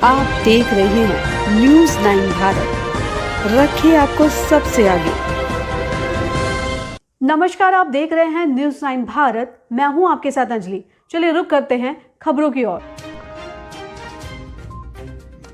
आप देख रहे हैं न्यूज़ 9 भारत, रखिए आपको सबसे आगे। नमस्कार, आप देख रहे हैं न्यूज़ 9 भारत, मैं हूं आपके साथ अंजलि। चलिए रुक करते हैं खबरों की ओर।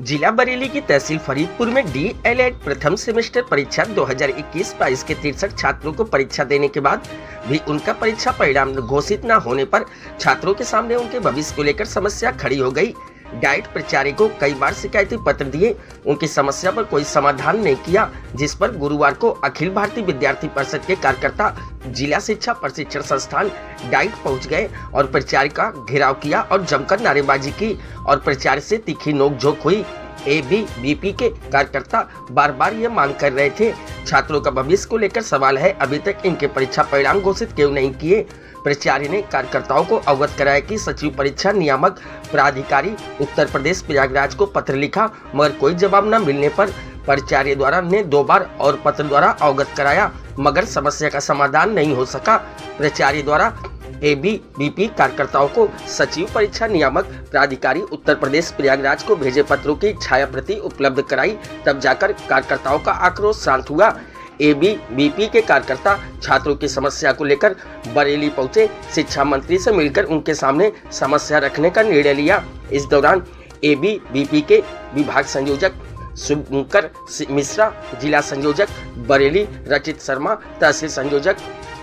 जिला बरेली की तहसील फरीदपुर में DLED प्रथम सेमेस्टर परीक्षा 2021-22 के 63 छात्रों को परीक्षा देने के बाद भी उनका परीक्षा परिणाम घोषित न होने पर छात्रों के सामने उनके भविष्य को लेकर समस्या खड़ी हो गई। डाइट प्राचार्य को कई बार शिकायती पत्र दिए, उनकी समस्या पर कोई समाधान नहीं किया, जिस पर गुरुवार को अखिल भारतीय विद्यार्थी परिषद के कार्यकर्ता जिला शिक्षा प्रशिक्षण संस्थान डाइट पहुंच गए और प्राचार्य का घेराव किया और जमकर नारेबाजी की और प्राचार्य से तीखी नोकझोंक हुई। ABVP के कार्यकर्ता बार बार ये मांग कर रहे थे, छात्रों का भविष्य को लेकर सवाल है, अभी तक इनके परीक्षा परिणाम घोषित क्यों नहीं किए। प्राचार्य ने कार्यकर्ताओं को अवगत कराया कि सचिव परीक्षा नियामक प्राधिकारी उत्तर प्रदेश प्रयागराज को पत्र लिखा, मगर कोई जवाब न मिलने पर प्राचार्य द्वारा ने 2 बार और पत्र द्वारा अवगत कराया, मगर समस्या का समाधान नहीं हो सका। प्राचार्य द्वारा ABVP कार्यकर्ताओं को सचिव परीक्षा नियामक प्राधिकारी उत्तर प्रदेश प्रयागराज को भेजे पत्रों की छाया प्रति उपलब्ध कराई, तब जाकर कार्यकर्ताओं का आक्रोश शांत हुआ। ABVP के कार्यकर्ता छात्रों की समस्या को लेकर बरेली पहुंचे, शिक्षा मंत्री से मिलकर उनके सामने समस्या रखने का निर्णय लिया। इस दौरान ABVP के विभाग संयोजक शुभंकर मिश्रा, जिला संयोजक बरेली रचित शर्मा, तहसील संयोजक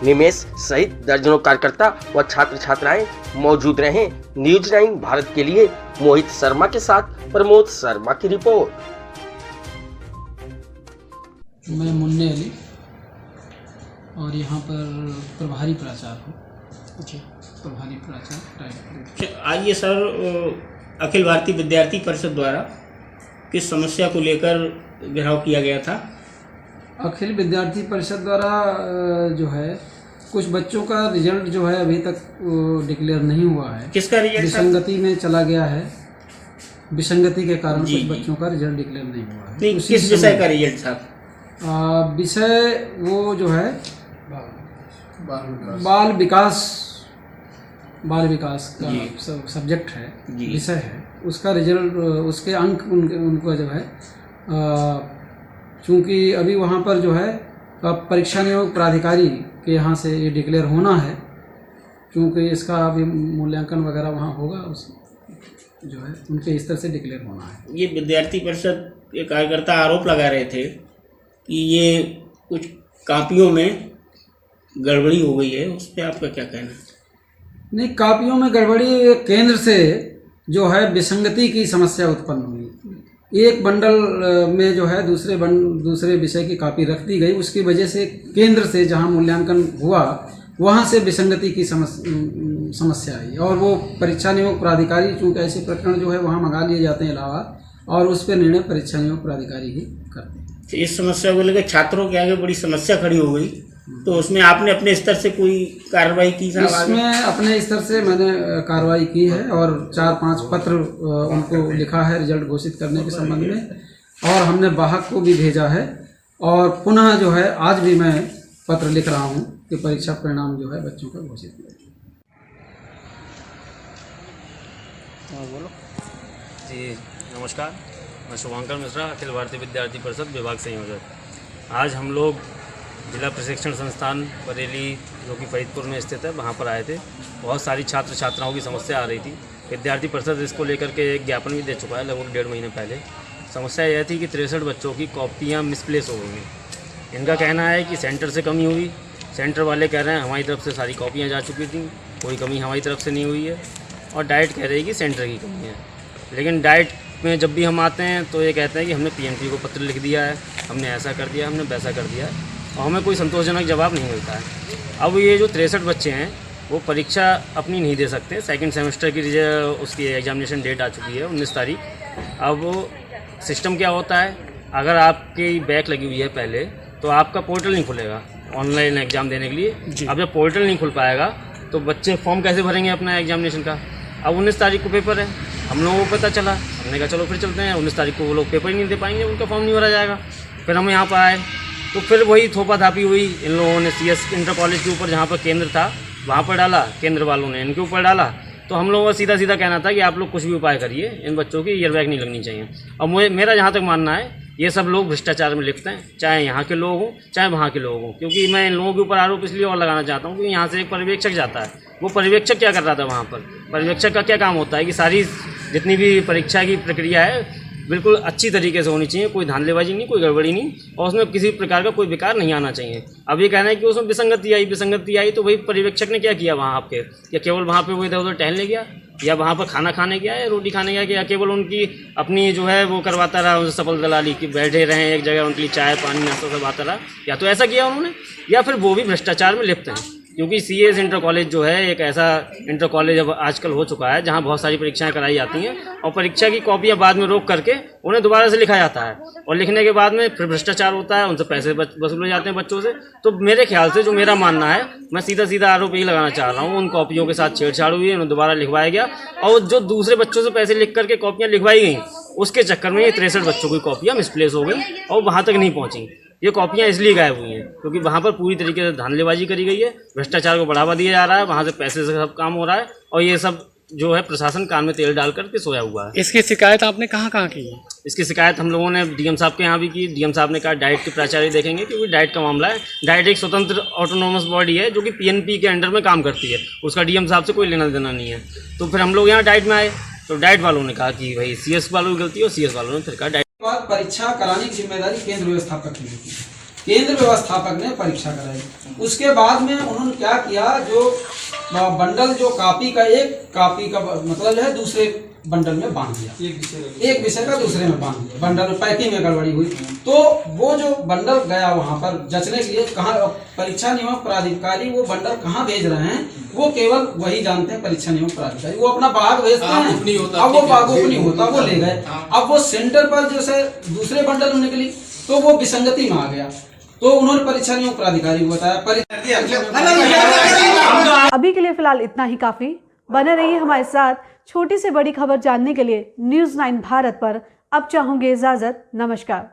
निमेश सहित दर्जनों कार्यकर्ता व छात्र छात्राएं मौजूद रहे। न्यूज़ 9 भारत के लिए मोहित शर्मा के साथ प्रमोद शर्मा की रिपोर्ट। मैं मुन्ने अली और यहाँ पर प्रभारी प्राचार्य हूँ। जी, प्रभारी प्राचार्य। आइए सर, अखिल भारतीय विद्यार्थी परिषद द्वारा किस समस्या को लेकर घेराव किया गया था? अखिल विद्यार्थी परिषद द्वारा जो है कुछ बच्चों का रिजल्ट जो है अभी तक डिक्लेयर नहीं हुआ है। किसका रिजल्ट? विसंगति में चला गया है, विसंगति के कारण कुछ बच्चों का रिजल्ट डिक्लेयर नहीं हुआ है। नहीं, किस विषय का रिजल्ट था? विषय वो जो है बाल विकास का सब्जेक्ट है, विषय है, उसका रिजल्ट, उसके अंक उनको जो है चूँकि अभी वहाँ पर जो है परीक्षा नियामक प्राधिकारी के यहाँ से ये डिक्लेयर होना है, क्योंकि इसका अभी मूल्यांकन वगैरह वहाँ होगा, उस जो है उनके स्तर से डिक्लेयर होना है। ये विद्यार्थी परिषद के कार्यकर्ता आरोप लगा रहे थे कि ये कुछ कापियों में गड़बड़ी हो गई है, उस पर आपका क्या कहना है? नहीं, कापियों में गड़बड़ी, केंद्र से जो है विसंगति की समस्या उत्पन्न हुई। एक बंडल में जो है दूसरे विषय की कॉपी रख दी गई, उसकी वजह से केंद्र से जहां मूल्यांकन हुआ वहां से विसंगति की समस्या आई और वो परीक्षा नियामक प्राधिकारी, चूँकि ऐसे प्रकरण जो है वहां मंगा लिए जाते हैं इलाहाबाद, और उस पर निर्णय परीक्षा नियामक प्राधिकारी ही करते हैं। इस समस्या को लेकर छात्रों के आगे बड़ी समस्या खड़ी हो गई, तो उसमें आपने अपने स्तर से कोई कार्रवाई की? इसमें अपने स्तर से मैंने कार्रवाई की है और 4-5 पत्र उनको लिखा है रिजल्ट घोषित करने के संबंध में, और हमने वाहक को भी भेजा है, और पुनः जो है आज भी मैं पत्र लिख रहा हूं कि परीक्षा परिणाम जो है बच्चों का घोषित किया। बोलो जी, नमस्कार, मैं शुभंकर मिश्रा, अखिल भारतीय विद्यार्थी परिषद विभाग संयोजक। आज हम लोग जिला प्रशिक्षण संस्थान बरेली, जो कि फरीदपुर में स्थित है, वहाँ पर आए थे। बहुत सारी छात्र छात्राओं की समस्या आ रही थी। विद्यार्थी परिषद इसको लेकर के एक ज्ञापन भी दे चुका है लगभग 1.5 महीने पहले। समस्या यह थी कि 63 बच्चों की कॉपियाँ मिसप्लेस हो गई हैं। इनका कहना है कि सेंटर से कमी हुई, सेंटर वाले कह रहे हैं हमारी तरफ से सारी कॉपियाँ जा चुकी थी, कोई कमी हमारी तरफ से नहीं हुई है, और डाइट कह रही है कि सेंटर की कमी है। लेकिन डाइट में जब भी हम आते हैं तो ये कहते हैं कि हमने PMT को पत्र लिख दिया है, हमने ऐसा कर दिया, हमने वैसा कर दिया है, और हमें कोई संतोषजनक जवाब नहीं मिलता है। अब ये जो 63 बच्चे हैं वो परीक्षा अपनी नहीं दे सकते। सेकंड सेमेस्टर की उसकी एग्जामिनेशन डेट आ चुकी है 19 तारीख। अब सिस्टम क्या होता है, अगर आपकी बैक लगी हुई है पहले तो आपका पोर्टल नहीं खुलेगा ऑनलाइन एग्ज़ाम देने के लिए। अब जब पोर्टल नहीं खुल पाएगा तो बच्चे फॉर्म कैसे भरेंगे अपना एग्जामिनेशन का? अब 19 तारीख को पेपर है, हम लोगों को पता चला, हमने कहा चलो फिर चलते हैं। 19 तारीख को वो लोग पेपर ही नहीं दे पाएंगे, उनका फॉर्म नहीं भरा जाएगा। फिर हम यहाँ पर आए तो फिर वही थोपाथापी हुई। इन लोगों ने CS इंटर कॉलेज के ऊपर जहाँ पर केंद्र था वहाँ पर डाला, केंद्र वालों ने इनके ऊपर डाला, तो हम लोगों का सीधा सीधा कहना था कि आप लोग कुछ भी उपाय करिए, इन बच्चों की ईयर बैग नहीं लगनी चाहिए। और मेरा जहाँ तक मानना है, ये सब लोग भ्रष्टाचार में लिप्त हैं, चाहे यहाँ के लोग हों चाहे वहाँ के लोग हों। क्योंकि मैं इन लोगों के ऊपर आरोप इसलिए और लगाना चाहता हूँ क्योंकि यहाँ से एक पर्यवेक्षक जाता है। वो पर्यवेक्षक क्या कर रहा था वहाँ पर? पर्यवेक्षक का क्या काम होता है कि सारी जितनी भी परीक्षा की प्रक्रिया है बिल्कुल अच्छी तरीके से होनी चाहिए, कोई धांधलेबाजी नहीं, कोई गड़बड़ी नहीं, और उसमें किसी प्रकार का कोई विकार नहीं आना चाहिए। अब ये कहना है कि उसमें विसंगति आई तो भाई पर्यवेक्षक ने क्या किया वहाँ आपके? या केवल वहाँ पे वो इधर उधर टहलने गया, या वहाँ पर खाना खाने गया, या रोटी खाने गया, या केवल उनकी अपनी जो है वो करवाता रहा, उनसे सफल दलाली की बैठे रहे एक जगह, उनके लिए चाय पानी नाश्ता सब आता रहा, या तो ऐसा किया उन्होंने, या फिर वो भी भ्रष्टाचार में लिप्त हैं। क्योंकि CS इंटर कॉलेज जो है एक ऐसा इंटर कॉलेज अब आजकल हो चुका है जहां बहुत सारी परीक्षाएं कराई जाती हैं और परीक्षा की कॉपियां बाद में रोक करके उन्हें दोबारा से लिखा जाता है, और लिखने के बाद में फिर भ्रष्टाचार होता है, उनसे पैसे वसूले जाते हैं बच्चों से। तो मेरे ख्याल से जो मेरा मानना है, मैं सीधा आरोप यही लगाना चाह रहा हूँ, उन कॉपियों के साथ छेड़छाड़ हुई है, उन्हें दोबारा लिखवाया गया, और जो दूसरे बच्चों से पैसे लिख करके कॉपियाँ लिखवाई गई उसके चक्कर में ये 63 बच्चों की कॉपियाँ मिसप्लेस हो गई और वहाँ तक नहीं पहुँची। ये कॉपियाँ इसलिए गायब हुई हैं क्योंकि वहाँ पर पूरी तरीके से धांधलेबाजी करी गई है, भ्रष्टाचार को बढ़ावा दिया जा रहा है, वहाँ से पैसे से सब काम हो रहा है, और ये सब जो है प्रशासन कान में तेल डाल करके सोया हुआ है। इसकी शिकायत आपने कहाँ की है? इसकी शिकायत हम लोगों ने DM साहब के यहाँ भी की। DM साहब ने कहा डाइट के प्राचार्य देखेंगे, क्योंकि डाइट का मामला है। डाइट एक स्वतंत्र ऑटोनोमस बॉडी है जो कि PNP के अंडर में काम करती है, उसका DM साहब से कोई लेना देना नहीं है। तो फिर हम लोग यहाँ डाइट में आए तो डाइट वालों ने कहा कि भाई CS वालों की गलती है, और CS वालों ने फिर कहा डाइट। परीक्षा कराने की जिम्मेदारी केंद्र व्यवस्थापक की थी। केंद्र व्यवस्थापक ने परीक्षा कराई। उसके बाद में उन्होंने क्या किया, जो बंडल जो कॉपी का मतलब जो है दूसरे बंडल में बांध दिया, एक विषय का दूसरे में बांध दिया, बंडल पैकिंग में गड़बड़ी हुई। तो वो जो बंडल गया वहां पर जचने के लिए, कहाँ परीक्षा नियामक प्राधिकारी वो बंडल कहाँ भेज रहे हैं वो केवल वही जानते हैं। परीक्षा नियामक प्राधिकारी वो अपना बाग भेजते हैं, अब वो बागों को नहीं होता, वो ले गए। अब वो सेंटर पर जैसे दूसरे बंडल होने के लिए तो वो विसंगति में आ गया, तो उन्होंने परीक्षा नियामक प्राधिकारी को बताया। अभी के लिए फिलहाल इतना ही काफी। बने रहिए हमारे साथ। छोटी से बड़ी खबर जानने के लिए News 9 भारत पर अब चाहूंगी इजाजत। नमस्कार।